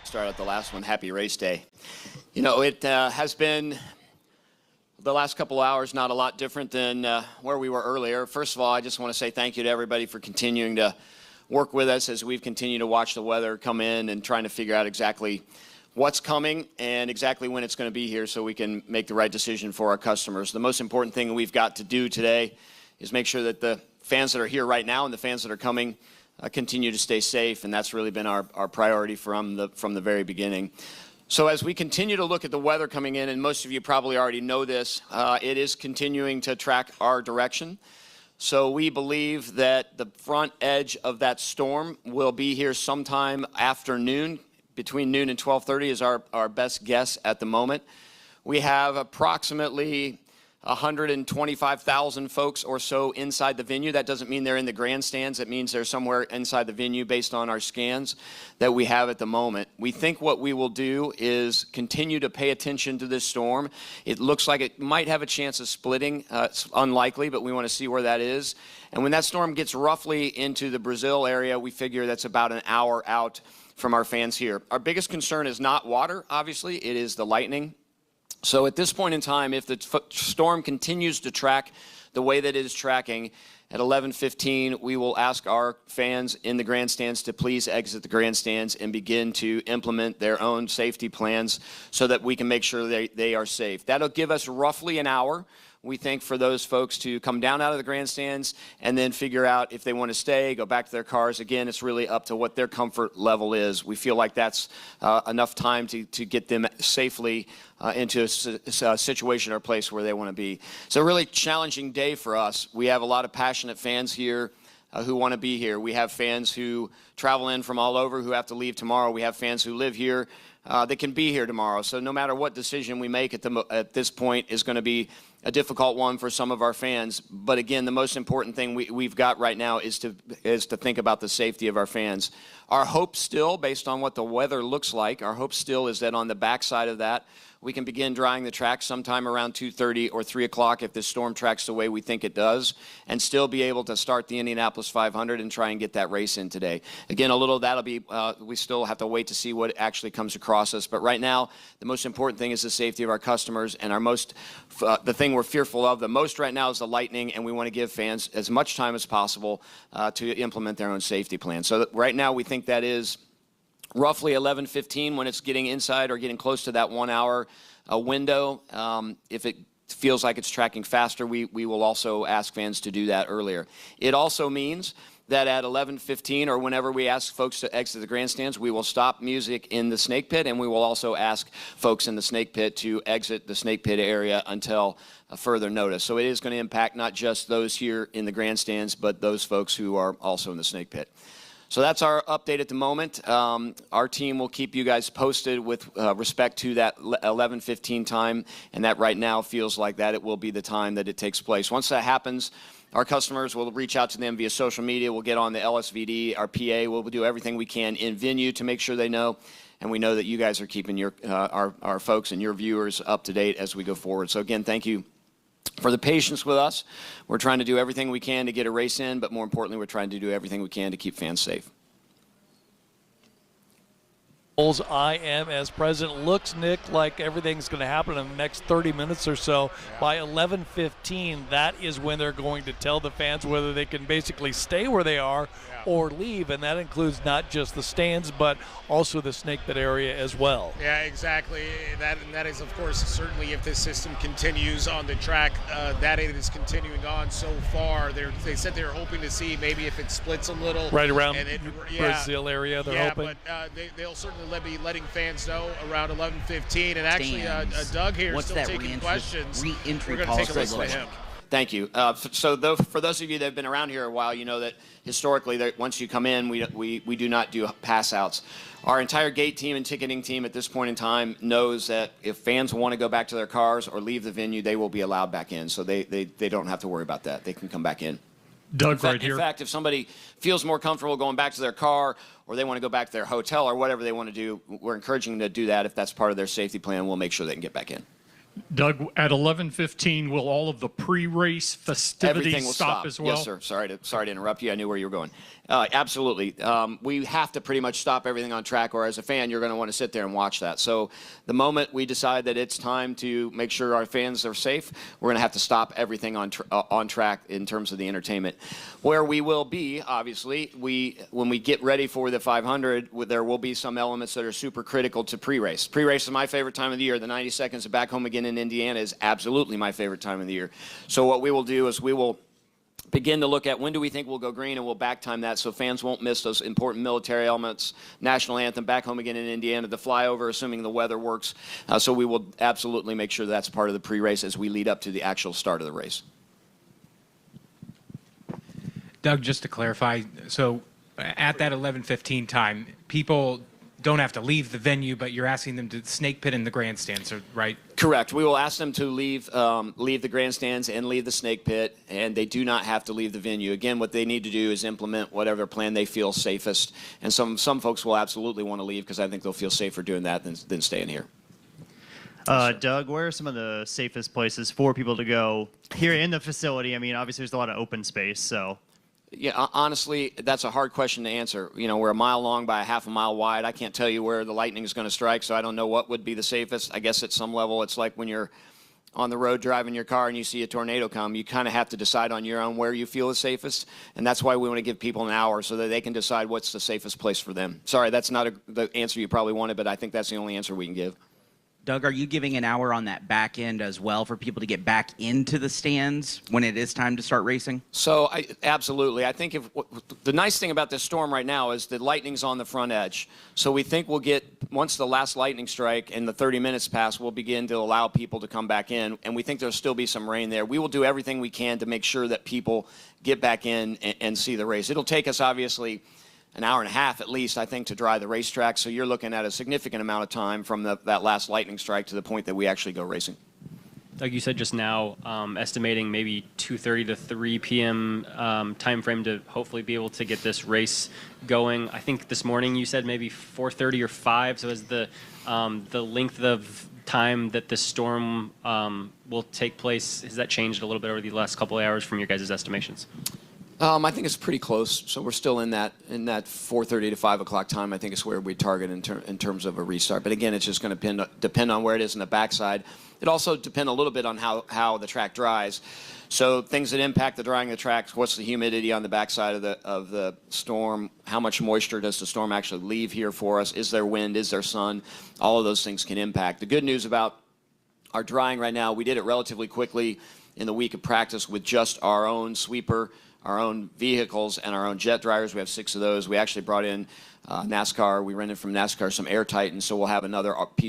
Start out the last one. Happy race day. You know, it has been the last couple of hours not a lot different than where we were earlier. First of all, I just want to say thank you to everybody for continuing to work with us as we've continued to watch the weather come in and trying to figure out exactly what's coming and exactly when it's going to be here so we can make the right decision for our customers. The most important thing we've got to do today is make sure that the fans that are here right now and the fans that are coming continue to stay safe, and that's really been our priority from the very beginning. So as we continue to look at the weather coming in, and most of you probably already know this, it is continuing to track our direction. So we believe that the front edge of that storm will be here sometime after noon. Between noon and 12:30 is our best guess at the moment. We have approximately 125,000 folks or so inside the venue. That doesn't mean they're in the grandstands. It means they're somewhere inside the venue based on our scans that we have at the moment. We think what we will do is continue to pay attention to this storm. It looks like it might have a chance of splitting. It's unlikely, but we want to see where that is. And when that storm gets roughly into the Brazil area, we figure that's about an hour out from our fans here. Our biggest concern is not water, obviously. It is the lightning. So at this point in time, if the storm continues to track the way that it is tracking, at 11:15, we will ask our fans in the grandstands to please exit the grandstands and begin to implement their own safety plans so that we can make sure they are safe. That'll give us roughly an hour, we think, for those folks to come down out of the grandstands and then figure out if they want to stay, go back to their cars. Again, it's really up to what their comfort level is. We feel like that's enough time to get them safely into a situation or place where they want to be. It's a really challenging day for us. We have a lot of passionate fans here who want to be here. We have fans who travel in from all over who have to leave tomorrow. We have fans who live here that can be here tomorrow. So no matter what decision we make at this point is going to be a difficult one for some of our fans. But again, the most important thing we've got right now is to think about the safety of our fans. Our hope still, based on what the weather looks like, our hope still is that on the backside of that, we can begin drying the track sometime around 2:30 or 3 o'clock if this storm tracks the way we think it does, and still be able to start the Indianapolis 500 and try and get that race in today. Again, a little that'll be, we still have to wait to see what actually comes across us. But right now, the most important thing is the safety of our customers, and the thing we're fearful of the most right now is the lightning, and we want to give fans as much time as possible to implement their own safety plan. So right now, we think that is roughly 11:15 when it's getting inside or getting close to that 1 hour window. If it feels like it's tracking faster, we will also ask fans to do that earlier. It also means that at 11:15 or whenever we ask folks to exit the grandstands, we will stop music in the snake pit, and we will also ask folks in the snake pit to exit the snake pit area until further notice. So it is going to impact not just those here in the grandstands, but those folks who are also in the snake pit. So that's our update at the moment. Our team will keep you guys posted with respect to that 11:15 time, and that right now feels like that it will be the time that it takes place. Once that happens, our customers will reach out to them via social media. We'll get on the LSVD, our PA. We'll do everything we can in venue to make sure they know, and we know that you guys are keeping our folks and your viewers up to date as we go forward. So again, thank you for the patience with us. We're trying to do everything we can to get a race in, but more importantly, we're trying to do everything we can to keep fans safe. Boles, IMS President. Looks, Nick, like everything's going to happen in the next 30 minutes or so. By 11:15, that is when they're going to tell the fans whether they can basically stay where they are or leave, and that includes not just the stands, but also the snake pit area as well. Yeah, exactly. That is, of course, certainly if this system continues on the track, that it is continuing on so far. They said they're hoping to see maybe if it splits a little. Right around Brazil area, they're hoping. Yeah, but they'll certainly be letting fans know around 11:15. And actually, Doug here is still taking questions. We're going to take a listen to him. Thank you. For those of you that have been around here a while, you know that historically, once you come in, we do not do pass outs. Our entire gate team and ticketing team at this point in time knows that if fans want to go back to their cars or leave the venue, they will be allowed back in. So they don't have to worry about that. They can come back in. Doug, right here. In fact, if somebody feels more comfortable going back to their car or they want to go back to their hotel or whatever they want to do, we're encouraging them to do that. If that's part of their safety plan, we'll make sure they can get back in. Doug, at 11:15, will all of the pre-race festivities Everything will stop as well? Yes, sir. Sorry to interrupt you. I knew where you were going. Absolutely. We have to pretty much stop everything on track, or as a fan, you're going to want to sit there and watch that. So the moment we decide that it's time to make sure our fans are safe, we're going to have to stop everything on track in terms of the entertainment. Where we will be, obviously, when we get ready for the 500, there will be some elements that are super critical to pre-race. Pre-race is my favorite time of the year. The 90 seconds of Back Home Again in Indiana is absolutely my favorite time of the year. So what we will do is we will begin to look at when do we think we'll go green, and we'll back time that so fans won't miss those important military elements, national anthem, Back Home Again in Indiana, the flyover, assuming the weather works. So we will absolutely make sure that's part of the pre-race as we lead up to the actual start of the race. Doug, just to clarify, so at that 11:15 time, people don't have to leave the venue, but you're asking them to snake pit in the grandstands, right? Correct. We will ask them to leave the grandstands and leave the snake pit, and they do not have to leave the venue. Again, what they need to do is implement whatever plan they feel safest, and some folks will absolutely want to leave because I think they'll feel safer doing that than staying here. Doug, where are some of the safest places for people to go here in the facility? I mean, obviously there's a lot of open space, so. Yeah, honestly, that's a hard question to answer. You know, we're a mile long by a half a mile wide. I can't tell you where the lightning is going to strike, so I don't know what would be the safest. I guess at some level it's like when you're on the road driving your car and you see a tornado come. You kind of have to decide on your own where you feel is safest, and that's why we want to give people an hour so that they can decide what's the safest place for them. Sorry, that's not the answer you probably wanted, but I think that's the only answer we can give. Doug, are you giving an hour on that back end as well for people to get back into the stands when it is time to start racing? So, absolutely. I think the nice thing about this storm right now is the lightning's on the front edge. So we think we'll get, once the last lightning strike and the 30 minutes pass, we'll begin to allow people to come back in. And we think there'll still be some rain there. We will do everything we can to make sure that people get back in and see the race. It'll take us, obviously, an hour and a half at least, I think, to dry the racetrack. So you're looking at a significant amount of time from that last lightning strike to the point that we actually go racing. Doug, you said just now estimating maybe 2:30 to 3 p.m. Time frame to hopefully be able to get this race going. I think this morning you said maybe 4:30 or 5. So has the length of time that the storm will take place, has that changed a little bit over the last couple of hours from your guys' estimations? I think it's pretty close. So we're still in that 4:30 to 5 o'clock time. I think is where we target in terms of a restart. But again, it's just going to depend on where it is in the backside. It also depends a little bit on how the track dries. So things that impact the drying of the tracks: what's the humidity on the backside of the storm? How much moisture does the storm actually leave here for us? Is there wind? Is there sun? All of those things can impact. The good news about our drying right now, we did it relatively quickly in the week of practice with just our own sweeper, our own vehicles, and our own jet dryers. We have 6 of those. We actually brought in NASCAR. We rented from NASCAR some air Titans, so we'll have another piece